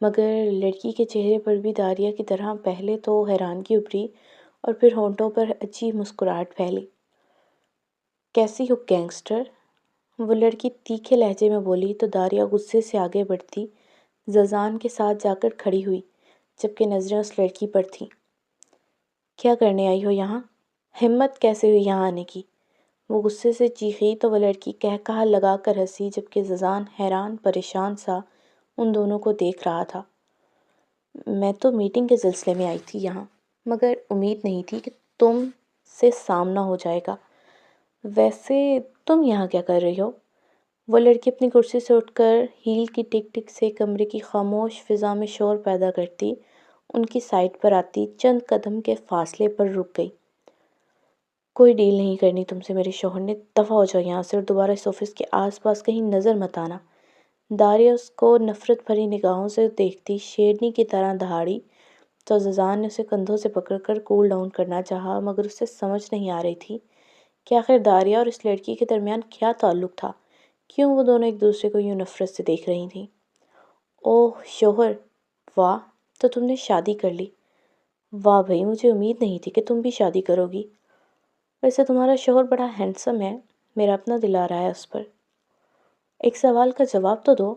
مگر لڑکی کے چہرے پر بھی داریہ کی طرح پہلے تو حیرانگی ابھری اور پھر ہونٹوں پر عجیب مسکراہٹ پھیلی۔ کیسی ہو گینگسٹر؟ وہ لڑکی تیکھے لہجے میں بولی تو داریہ غصے سے آگے بڑھتی ززان کے ساتھ جا کر کھڑی ہوئی، جبکہ نظریں اس لڑکی پر تھیں۔ کیا کرنے آئی ہو یہاں؟ ہمت کیسے ہوئی یہاں آنے کی؟ وہ غصے سے چیخی تو وہ لڑکی قہقہہ لگا کر ہنسی، جبکہ ززان حیران پریشان سا ان دونوں کو دیکھ رہا تھا۔ میں تو میٹنگ کے سلسلے میں آئی تھی یہاں، مگر امید نہیں تھی کہ تم سے سامنا ہو جائے گا۔ ویسے تم یہاں کیا کر رہی ہو؟ وہ لڑکی اپنی کرسی سے اٹھ کر ہیل کی ٹک ٹک سے کمرے کی خاموش فضا میں شور پیدا کرتی ان کی سائٹ پر آتی چند قدم کے فاصلے پر رک گئی۔ کوئی ڈیل نہیں کرنی تم سے، میرے شوہر نے، دفع ہو جاؤ یہاں سے اور دوبارہ اس آفس کے آس پاس کہیں نظر مت آنا۔ داریہ اس کو نفرت بھری نگاہوں سے دیکھتی شیرنی کی طرح دہاڑی تو ززان نے اسے کندھوں سے پکڑ کر کول ڈاؤن کرنا چاہا، مگر اسے سمجھ نہیں آ رہی تھی کہ آخر داریہ اور اس لڑکی کے درمیان کیا تعلق تھا، کیوں وہ دونوں ایک دوسرے کو یوں نفرت سے دیکھ رہی تھیں۔ اوہ شوہر، واہ، تو تم نے شادی کر لی۔ واہ بھئی، مجھے امید نہیں تھی کہ تم بھی شادی کرو گی۔ ویسے تمہارا شوہر بڑا ہینڈسم ہے، میرا اپنا دل آ رہا ہے اس پر۔ ایک سوال کا جواب تو دو،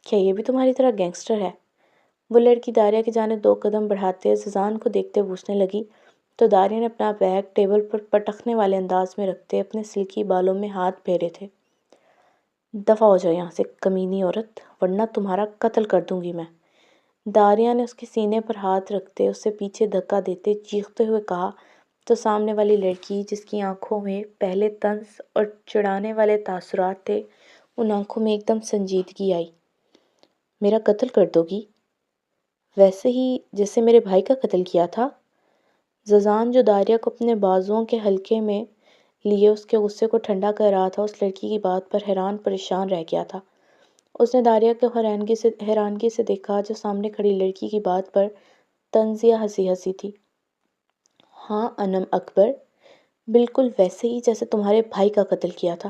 کیا یہ بھی تمہاری طرح گینگسٹر ہے؟ وہ لڑکی داریہ کی جانب 2 قدم بڑھاتے ززان کو دیکھتے پوچھنے لگی تو داریہ نے اپنا بیگ ٹیبل پر پٹکنے والے انداز میں رکھتے اپنے سلکی بالوں میں ہاتھ پھیرے تھے۔ دفع ہو جاؤ یہاں سے کمینی عورت، ورنہ تمہارا قتل کر دوں گی میں۔ داریہ نے اس کے سینے پر ہاتھ رکھتے اسے پیچھے دھکا دیتے چیختے ہوئے کہا تو سامنے والی لڑکی، جس کی آنکھوں میں پہلے طنز اور چڑھانے والے تاثرات تھے، ان آنکھوں میں ایک دم سنجیدگی آئی۔ میرا قتل کر دو گی؟ ویسے ہی جیسے میرے بھائی کا قتل کیا تھا؟ ززان، جو داریہ کو اپنے بازوؤں کے حلقے میں لیے اس کے غصے کو ٹھنڈا کر رہا تھا، اس لڑکی کی بات پر حیران پریشان رہ گیا تھا۔ اس نے داریہ کو حیرانگی سے دیکھا جو سامنے کھڑی لڑکی کی بات پر طنزیہ ہنسی تھی۔ ہاں انم اکبر، بالکل ویسے ہی جیسے تمہارے بھائی کا قتل کیا تھا۔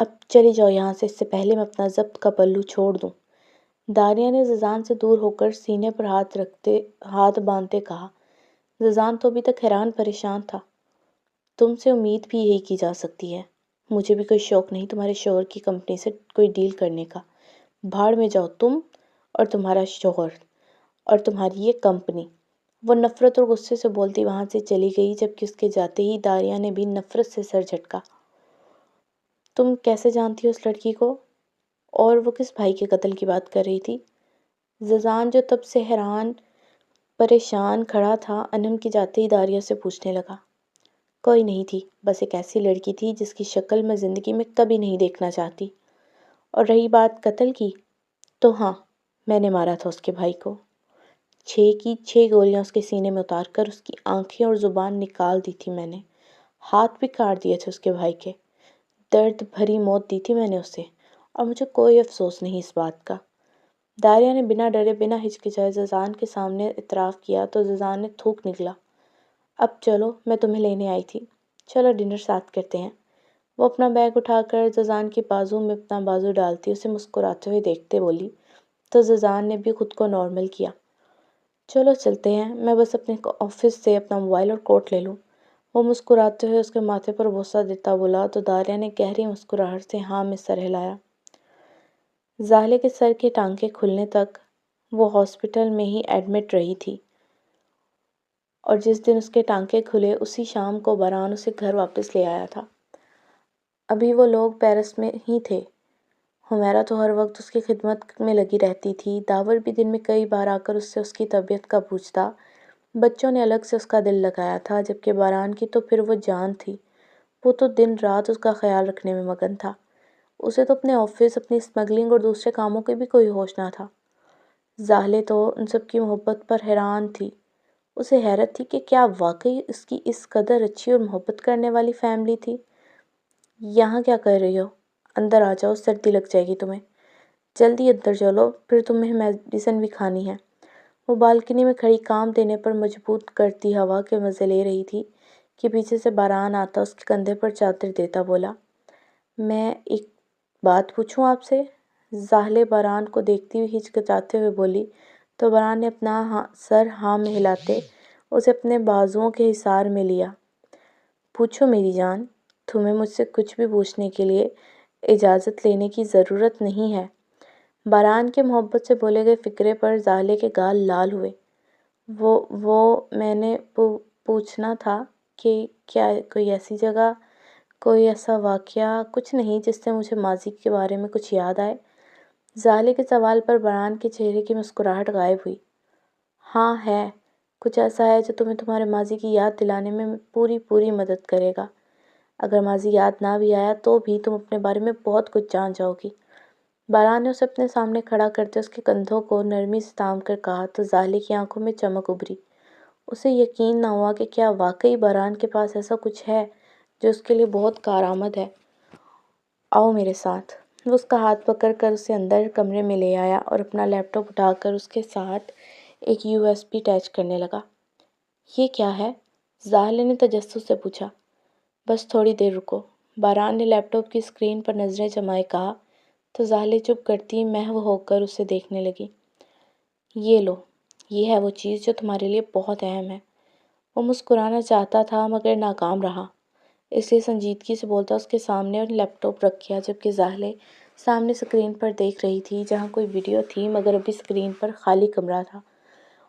اب چلی جاؤ یہاں سے، اس سے پہلے میں اپنا ضبط کا پلو چھوڑ دوں۔ داریہ نے ززان سے دور ہو کر سینے پر ہاتھ باندھتے کہا۔ ززان تو ابھی تک حیران پریشان تھا۔ تم سے امید بھی یہی کی جا سکتی ہے، مجھے بھی کوئی شوق نہیں تمہارے شوہر کی کمپنی سے کوئی ڈیل کرنے کا۔ بھاڑ میں جاؤ تم اور تمہارا شوہر اور تمہاری یہ کمپنی۔ وہ نفرت اور غصے سے بولتی وہاں سے چلی گئی، جبکہ اس کے جاتے ہی داریہ نے بھی نفرت سے سر جھٹکا۔ تم کیسے جانتی ہو اس لڑکی کو؟ اور وہ کس بھائی کے قتل کی بات کر رہی تھی؟ ززان، جو تب سے حیران پریشان کھڑا تھا، انم کی جاتے ہی داریہ سے پوچھنے لگا۔ کوئی نہیں تھی، بس ایک ایسی لڑکی تھی جس کی شکل میں زندگی میں کبھی نہیں دیکھنا چاہتی۔ اور رہی بات قتل کی، تو ہاں، میں نے مارا تھا اس کے بھائی کو۔ 6 کی 6 گولیاں اس کے سینے میں اتار کر اس کی آنکھیں اور زبان نکال دی تھی میں نے۔ ہاتھ بھی کاٹ دیے تھے اس کے بھائی کے۔ درد بھری موت دی تھی میں نے اسے، اور مجھے کوئی افسوس نہیں اس بات کا۔ داریہ نے بنا ڈرے بنا ہچکچائے ززان کے سامنے اعتراف کیا تو ززان نے تھوک نکلا۔ اب چلو، میں تمہیں لینے آئی تھی، چلو ڈنر ساتھ کرتے ہیں۔ وہ اپنا بیگ اٹھا کر ززان کی بازو میں اپنا بازو ڈالتی اسے مسکراتے ہوئے دیکھتے بولی تو ززان نے بھی خود کو نارمل کیا۔ چلو چلتے ہیں، میں بس اپنے آفس سے اپنا موبائل اور کوٹ لے لوں۔ وہ مسکراتے ہوئے اس کے ماتھے پر بوسہ دیتا بولا تو داریہ نے گہری مسکراہٹ سے ہاں میں سر ہلایا۔ زاہلے کے سر کے ٹانکے کھلنے تک وہ ہاسپٹل میں ہی ایڈمٹ رہی تھی، اور جس دن اس کے ٹانکے کھلے اسی شام کو باران اسے گھر واپس لے آیا تھا۔ ابھی وہ لوگ پیرس میں ہی تھے۔ حمیرہ تو ہر وقت اس کی خدمت میں لگی رہتی تھی۔ داور بھی دن میں کئی بار آ کر اس سے اس کی طبیعت کا پوچھتا۔ بچوں نے الگ سے اس کا دل لگایا تھا، جبکہ باران کی تو پھر وہ جان تھی۔ وہ تو دن رات اس کا خیال رکھنے میں مگن تھا۔ اسے تو اپنے آفس، اپنی اسمگلنگ اور دوسرے کاموں کے بھی کوئی ہوش نہ تھا۔ زاہلے تو ان سب کی محبت پر حیران تھی۔ اسے حیرت تھی کہ کیا واقعی اس کی اس قدر اچھی اور محبت کرنے والی فیملی تھی۔ یہاں کیا کر رہی ہو؟ اندر آ جاؤ، سردی لگ جائے گی تمہیں۔ جلدی اندر چلو، پھر تمہیں میڈیسن بھی کھانی ہے۔ وہ بالکنی میں کھڑی کام دینے پر مجبور کرتی ہوا کے مزے لے رہی تھی کہ پیچھے سے باران آتا اس کے کندھے پر چادر دیتا بولا، میں ایک بات پوچھوں آپ سے؟ زاہلے باران کو دیکھتی ہوئی ہچکچاتے ہوئے بولی تو بران نے اپنا سر ہاں میں ہلاتے اسے اپنے بازوؤں کے حصار میں لیا۔ پوچھو میری جان، تمہیں مجھ سے کچھ بھی پوچھنے کے لیے اجازت لینے کی ضرورت نہیں ہے۔ باران کے محبت سے بولے گئے فقرے پر زاہلے کے گال لال ہوئے۔ وہ میں نے پوچھنا تھا کہ کیا کوئی ایسی جگہ، کوئی ایسا واقعہ، کچھ نہیں جس سے مجھے ماضی کے بارے میں کچھ یاد آئے؟ زاہلے کے سوال پر باران کے چہرے کی مسکراہٹ غائب ہوئی۔ ہاں ہے، کچھ ایسا ہے جو تمہیں تمہارے ماضی کی یاد دلانے میں پوری مدد کرے گا۔ اگر ماضی یاد نہ بھی آیا تو بھی تم اپنے بارے میں بہت کچھ جان جاؤ گی۔ باران نے اسے اپنے سامنے کھڑا کرتے اس کے کندھوں کو نرمی سے تھام کر کہا تو زاہلے کی آنکھوں میں چمک ابھری۔ اسے یقین نہ ہوا کہ کیا واقعی باران کے پاس ایسا کچھ ہے جو اس کے لیے بہت کارآمد ہے۔ آؤ میرے ساتھ۔ وہ اس کا ہاتھ پکڑ کر اسے اندر کمرے میں لے آیا اور اپنا لیپ ٹاپ اٹھا کر اس کے ساتھ ایک USB اٹیچ کرنے لگا۔ یہ کیا ہے؟ زاہلے نے تجسس سے پوچھا۔ بس تھوڑی دیر رکو، باران نے لیپ ٹاپ کی اسکرین پر نظریں جمائے کہا تو زاہلے چپ کرتی محو ہو کر اسے دیکھنے لگی۔ یہ لو، یہ ہے وہ چیز جو تمہارے لیے بہت اہم ہے۔ وہ مسکرانا چاہتا تھا مگر ناکام رہا، اس لیے سنجیدگی سے بولتا اس کے سامنے اور لیپ ٹاپ رکھ گیا، جبکہ زاہلے سامنے اسکرین پر دیکھ رہی تھی جہاں کوئی ویڈیو تھی مگر ابھی اسکرین پر خالی کمرہ تھا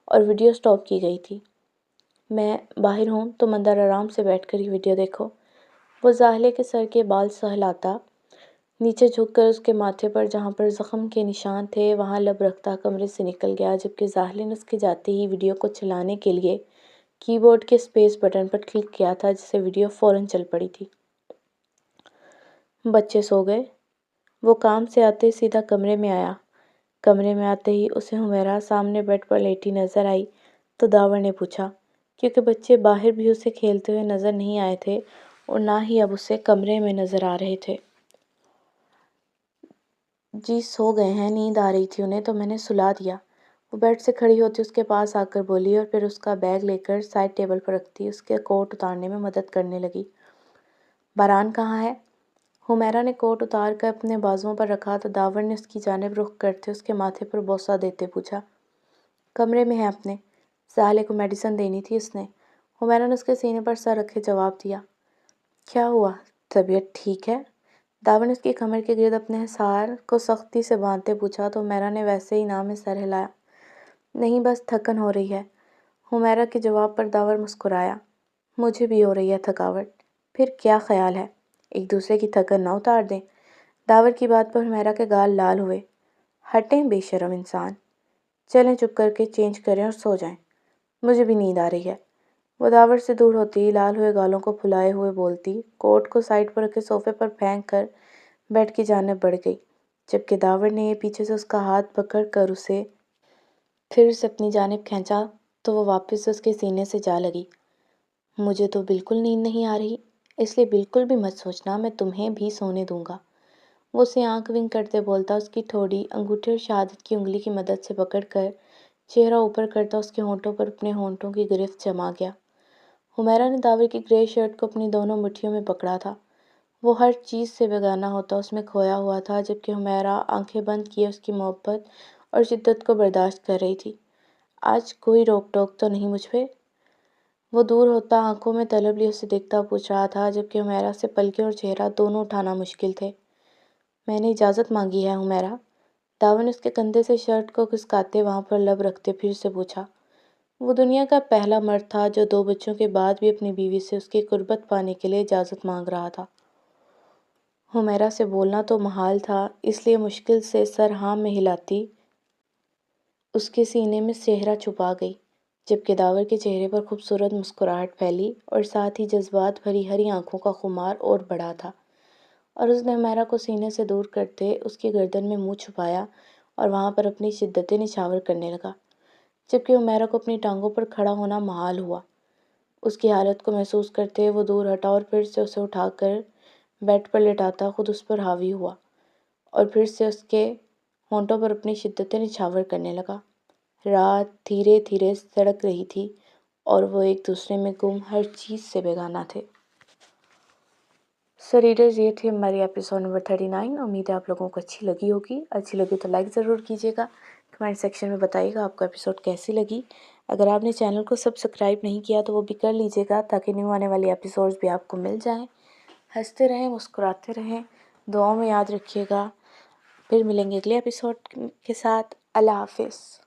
اور ویڈیو سٹاپ کی گئی تھی۔ میں باہر ہوں، تم اندر آرام سے بیٹھ کر یہ ویڈیو دیکھو۔ وہ زاہلے کے سر کے بال سہلاتا نیچے جھک کر اس کے ماتھے پر جہاں پر زخم کے نشان تھے وہاں لب رکھتا کمرے سے نکل گیا، جبکہ زاہلے نے اس کے جاتے ہی ویڈیو کو چلانے کے لیے کی بورڈ کے اسپیس بٹن پر کلک کیا تھا، جس سے ویڈیو فوراً چل پڑی تھی۔ بچے سو گئے؟ وہ کام سے آتے سیدھا کمرے میں آیا۔ کمرے میں آتے ہی اسے حمیرہ سامنے بیڈ پر لیٹی نظر آئی تو داور نے پوچھا، کیونکہ بچے باہر بھی اسے کھیلتے ہوئے نظر نہیں آئے تھے اور نہ ہی اب اسے کمرے میں نظر آ رہے تھے۔ جی سو گئے ہیں، نیند آ رہی تھی انہیں تو میں نے سلا دیا۔ وہ بیڈ سے کھڑی ہوتی اس کے پاس آ کر بولی اور پھر اس کا بیگ لے کر سائڈ ٹیبل پر رکھتی اس کے کوٹ اتارنے میں مدد کرنے لگی۔ باران کہاں ہے؟ حمیرہ نے کوٹ اتار کر اپنے بازوؤں پر رکھا تو داور نے اس کی جانب رخ کرتے اس کے ماتھے پر بوسہ دیتے پوچھا۔ کمرے میں ہے اپنے، زاہلے کو میڈیسن دینی تھی اس نے۔ حمیرہ نے اس کے سینے پر سر رکھے جواب دیا۔ کیا ہوا؟ طبیعت ٹھیک ہے؟ داور نے اس کی کمر کے گرد اپنے حصار کو سختی سے باندھتے پوچھا تو حمیرہ نے ویسے ہی نہ میں سر ہلایا۔ نہیں، بس تھکن ہو رہی ہے۔ حمیرہ کے جواب پر داور مسکرایا۔ مجھے بھی ہو رہی ہے تھکاوٹ۔ پھر کیا خیال ہے ایک دوسرے کی تھکن نہ اتار دیں؟ داور کی بات پر حمیرہ کے گال لال ہوئے۔ ہٹیں بے شرم انسان، چلیں چپ کر کے چینج کریں اور سو جائیں، مجھے بھی نیند آ رہی ہے۔ وہ داور سے دور ہوتی لال ہوئے گالوں کو پھلائے ہوئے بولتی کوٹ کو سائڈ پر رکھے صوفے پر پھینک کر بیڈ کی جانب بڑھ گئی، جبکہ داور نے پیچھے سے اس کا ہاتھ پکڑ کر پھر اسے اپنی جانب کھینچا تو وہ واپس سے اس کے سینے سے جا لگی۔ مجھے تو بالکل نیند نہیں آ رہی، اس لیے بالکل بھی مت سوچنا میں تمہیں بھی سونے دوں گا۔ وہ اسے آنکھ ونک کرتے بولتا اس کی ٹھوڑی انگوٹھے اور شہادت کی انگلی کی مدد سے پکڑ کر چہرہ اوپر کرتا اس کے ہونٹوں پر اپنے ہونٹوں کی گرفت جما گیا۔ حمیرہ نے داور کی گرے شرٹ کو اپنی دونوں مٹھیوں میں پکڑا تھا۔ وہ ہر چیز سے بیگانہ ہوتا اس میں کھویا ہوا تھا، جبکہ حمیرہ آنکھیں بند کیے اس کی محبت اور شدت کو برداشت کر رہی تھی۔ آج کوئی روک ٹوک تو نہیں مجھ پہ؟ وہ دور ہوتا آنکھوں میں طلب لیے اسے دیکھتا پوچھ رہا تھا، جبکہ حمیرہ سے پلکیں اور چہرہ دونوں اٹھانا مشکل تھے۔ میں نے اجازت مانگی ہے حمیرہ۔ داور نے اس کے کندھے سے شرٹ کو کھسکاتے وہاں پر لب رکھتے پھر سے پوچھا۔ وہ دنیا کا پہلا مرد تھا جو 2 بچوں کے بعد بھی اپنی بیوی سے اس کی قربت پانے کے لیے اجازت مانگ رہا تھا۔ حمیرہ سے بولنا تو محال تھا، اس لیے مشکل سے سر ہاں میں ہلاتی اس کے سینے میں چہرہ چھپا گئی، جبکہ داور کے چہرے پر خوبصورت مسکراہٹ پھیلی اور ساتھ ہی جذبات بھری ہری آنکھوں کا خمار اور بڑھا تھا، اور اس نے حمیرہ کو سینے سے دور کرتے اس کی گردن میں منہ چھپایا اور وہاں پر اپنی شدتیں نچھاور کرنے لگا، جبکہ حمیرہ کو اپنی ٹانگوں پر کھڑا ہونا محال ہوا۔ اس کی حالت کو محسوس کرتے وہ دور ہٹا اور پھر سے اسے اٹھا کر بیڈ پر لٹاتا خود اس پر حاوی ہوا اور پھر سے اس کے ہونٹوں پر اپنی شدتیں نچھاور کرنے لگا۔ رات دھیرے دھیرے سڑک رہی تھی اور وہ ایک دوسرے میں گم ہر چیز سے بیگانہ تھے۔ سو ریڈرز، یہ تھی ہماری ایپیسوڈ نمبر 39۔ امید ہے آپ لوگوں کو اچھی لگی ہوگی۔ اچھی لگی تو لائک ضرور کیجیے گا، کمنٹ سیکشن میں بتائیے گا آپ کو ایپیسوڈ کیسی لگی۔ اگر آپ نے چینل کو سبسکرائب نہیں کیا تو وہ بھی کر لیجیے گا تاکہ نیو آنے والی ایپیسوڈز بھی آپ کو مل جائیں۔ ہنستے رہیں، مسکراتے رہیں، دعاؤں میں یاد رکھیے گا۔ پھر ملیں گے اگلے ایپیسوڈ کے ساتھ۔ اللہ حافظ۔